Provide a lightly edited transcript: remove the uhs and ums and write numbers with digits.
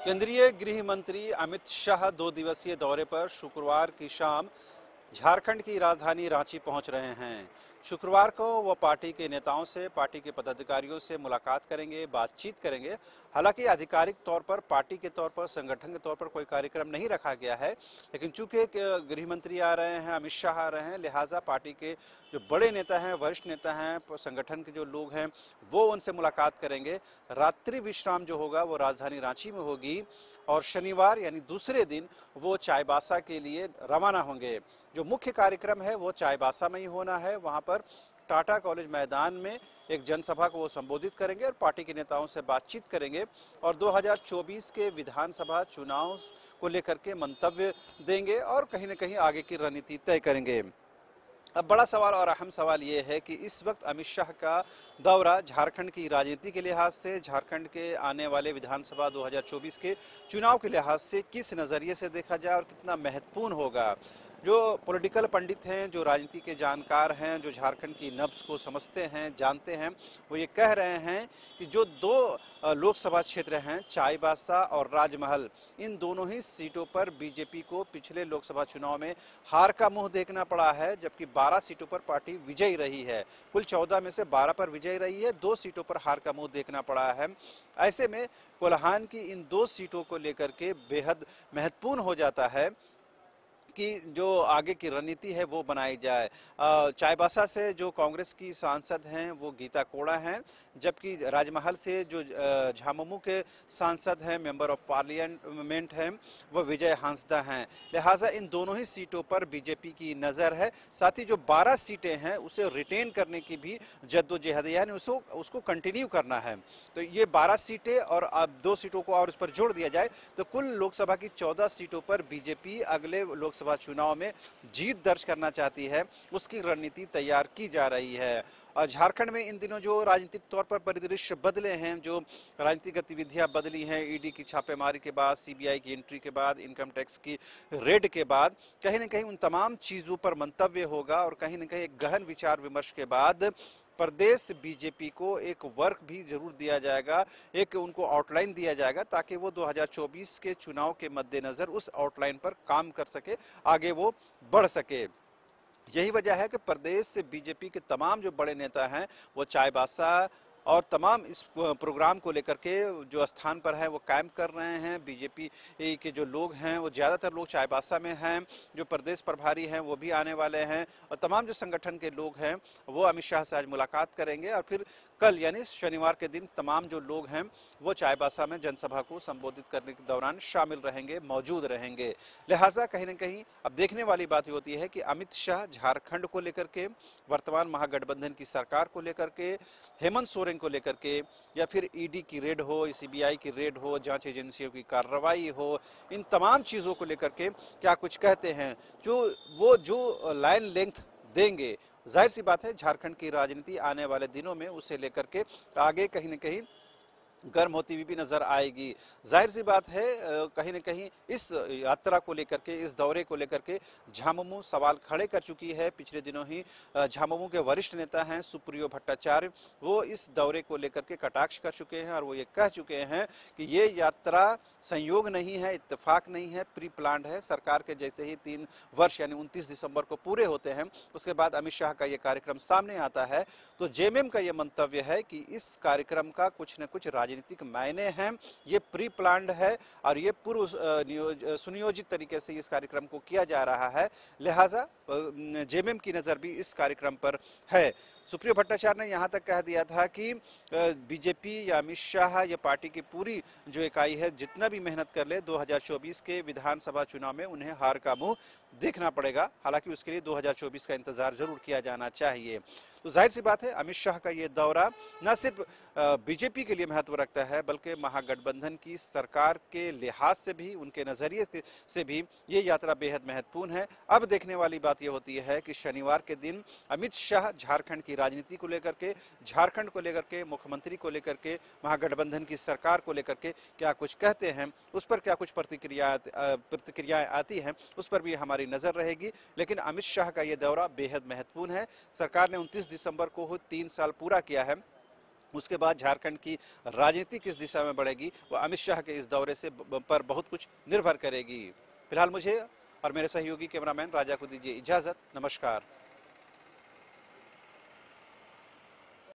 केंद्रीय गृह मंत्री अमित शाह 2 दिवसीय दौरे पर शुक्रवार की शाम झारखंड की राजधानी रांची पहुंच रहे हैं। शुक्रवार को वो पार्टी के नेताओं से, पार्टी के पदाधिकारियों से मुलाकात करेंगे, बातचीत करेंगे। हालांकि आधिकारिक तौर पर, पार्टी के तौर पर, संगठन के तौर पर कोई कार्यक्रम नहीं रखा गया है, लेकिन चूंकि गृह मंत्री आ रहे हैं, अमित शाह आ रहे हैं, लिहाजा पार्टी के जो बड़े नेता हैं, वरिष्ठ नेता हैं, संगठन के जो लोग हैं, वो उनसे मुलाकात करेंगे। रात्रि विश्राम जो होगा वो राजधानी रांची में होगी और शनिवार यानी दूसरे दिन वो चाईबासा के लिए रवाना होंगे। जो मुख्य कार्यक्रम है वो चाईबासा में ही होना है। वहाँ पर टाटा कॉलेज मैदान में एक जनसभा को वो संबोधित करेंगे और पार्टी के नेताओं से बातचीत करेंगे और 2024 के विधानसभा चुनाव को लेकर के मंतव्य देंगे और कहीं न कहीं आगे की रणनीति तय करेंगे। अब बड़ा सवाल और अहम सवाल ये है कि इस वक्त अमित शाह का दौरा झारखंड की राजनीति के लिहाज से, झारखंड के आने वाले विधानसभा 2024 के चुनाव के लिहाज से किस नज़रिए से देखा जाए और कितना महत्वपूर्ण होगा। जो पॉलिटिकल पंडित हैं, जो राजनीति के जानकार हैं, जो झारखंड की नब्ज को समझते हैं, जानते हैं, वो ये कह रहे हैं कि जो 2 लोकसभा क्षेत्र हैं, चाईबासा और राजमहल, इन दोनों ही सीटों पर बीजेपी को पिछले लोकसभा चुनाव में हार का मुंह देखना पड़ा है, जबकि 12 सीटों पर पार्टी विजयी रही है। कुल 14 में से 12 पर विजयी रही है, 2 सीटों पर हार का मुंह देखना पड़ा है। ऐसे में कोल्हान की इन 2 सीटों को लेकर के बेहद महत्वपूर्ण हो जाता है कि जो आगे की रणनीति है वो बनाई जाए। चाईबासा से जो कांग्रेस की सांसद हैं वो गीता कोड़ा हैं, जबकि राजमहल से जो झामुमो के सांसद हैं, मेंबर ऑफ पार्लियामेंट हैं, वो विजय हांसदा हैं। लिहाजा इन दोनों ही सीटों पर बीजेपी की नज़र है। साथ ही जो 12 सीटें हैं उसे रिटेन करने की भी जद्दोजहद है, यानी उसको कंटिन्यू करना है। तो ये 12 सीटें और अब 2 सीटों को और उस पर जोड़ दिया जाए तो कुल लोकसभा की 14 सीटों पर बीजेपी अगले लोकसभा चुनाव में जीत दर्ज करना चाहती है। उसकी रणनीति तैयार की जा रही है। और झारखंड में इन दिनों जो राजनीतिक तौर पर परिदृश्य बदले हैं, जो राजनीतिक गतिविधियां बदली हैं, ईडी की छापेमारी के बाद, सीबीआई की एंट्री के बाद, इनकम टैक्स की रेड के बाद, कहीं न कहीं उन तमाम चीजों पर मंतव्य होगा और कहीं न कहीं एक गहन विचार विमर्श के बाद प्रदेश बीजेपी को एक वर्क भी जरूर दिया जाएगा, एक उनको आउटलाइन दिया जाएगा ताकि वो 2024 के चुनाव के मद्देनजर उस आउटलाइन पर काम कर सके, आगे वो बढ़ सके। यही वजह है कि प्रदेश से बीजेपी के तमाम जो बड़े नेता हैं वो चाईबासा और तमाम इस प्रोग्राम को लेकर के जो स्थान पर है वो कायम कर रहे हैं। बीजेपी के जो लोग हैं वो ज़्यादातर लोग चाईबासा में हैं, जो प्रदेश प्रभारी हैं वो भी आने वाले हैं और तमाम जो संगठन के लोग हैं वो अमित शाह से आज मुलाकात करेंगे और फिर कल यानी शनिवार के दिन तमाम जो लोग हैं वो चाईबासा में जनसभा को संबोधित करने के दौरान शामिल रहेंगे, मौजूद रहेंगे। लिहाजा कहीं न कहीं अब देखने वाली बात होती है कि अमित शाह झारखंड को लेकर के, वर्तमान महागठबंधन की सरकार को लेकर के, हेमंत सोरेन को लेकर के, या फिर ईडी की रेड हो, सीबीआई की रेड हो, जांच एजेंसियों की कार्रवाई हो, इन तमाम चीज़ों को लेकर के क्या कुछ कहते हैं, जो लाइन लेंथ देंगे। जाहिर सी बात है झारखंड की राजनीति आने वाले दिनों में उसे लेकर के आगे कहीं न कहीं गर्म होती हुई भी नजर आएगी। जाहिर सी बात है कहीं न कहीं इस यात्रा को लेकर के, इस दौरे को लेकर के झामुमो सवाल खड़े कर चुकी है। पिछले दिनों ही झामुमो के वरिष्ठ नेता हैं सुप्रियो भट्टाचार्य, वो इस दौरे को लेकर के कटाक्ष कर चुके हैं और वो ये कह चुके हैं कि ये यात्रा संयोग नहीं है, इत्तेफाक नहीं है, प्री प्लान्ड है। सरकार के जैसे ही 3 वर्ष यानी 29 दिसंबर को पूरे होते हैं उसके बाद अमित शाह का ये कार्यक्रम सामने आता है, तो जेएमएम का ये मंतव्य है कि इस कार्यक्रम का कुछ न कुछ राजनीतिक मायने हैं, ये प्री प्लान्ड है और ये पूर्व सुनियोजित तरीके से इस कार्यक्रम को किया जा रहा है। लिहाजा जेएमएम की नज़र भी इस कार्यक्रम पर है। सुप्रियो भट्टाचार्य ने यहाँ तक कह दिया था कि बीजेपी या अमित शाह या पार्टी की पूरी जो इकाई है जितना भी मेहनत कर ले 2024 के विधानसभा चुनाव में उन्हें हार का मुंह देखना पड़ेगा। हालांकि उसके लिए 2024 का इंतजार जरूर किया जाना चाहिए। तो जाहिर सी बात है अमित शाह का ये दौरा न सिर्फ बीजेपी के लिए महत्व रखता है बल्कि महागठबंधन की सरकार के लिहाज से भी, उनके नज़रिए से भी ये यात्रा बेहद महत्वपूर्ण है। अब देखने वाली बात ये होती है कि शनिवार के दिन अमित शाह झारखंड की राजनीति को लेकर के, झारखंड को लेकर के, मुख्यमंत्री को लेकर के, महागठबंधन की सरकार को लेकर के क्या कुछ कहते हैं, उस पर क्या कुछ प्रतिक्रियाएं आती हैं, उस पर भी हमारी नज़र रहेगी। लेकिन अमित शाह का ये दौरा बेहद महत्वपूर्ण है। सरकार ने 29 दिसंबर को 3 साल पूरा किया है उसके बाद झारखंड की राजनीति किस दिशा में बढ़ेगी वह अमित शाह के इस दौरे से पर बहुत कुछ निर्भर करेगी। फिलहाल मुझे और मेरे सहयोगी कैमरामैन राजा को दीजिए इजाज़त। नमस्कार।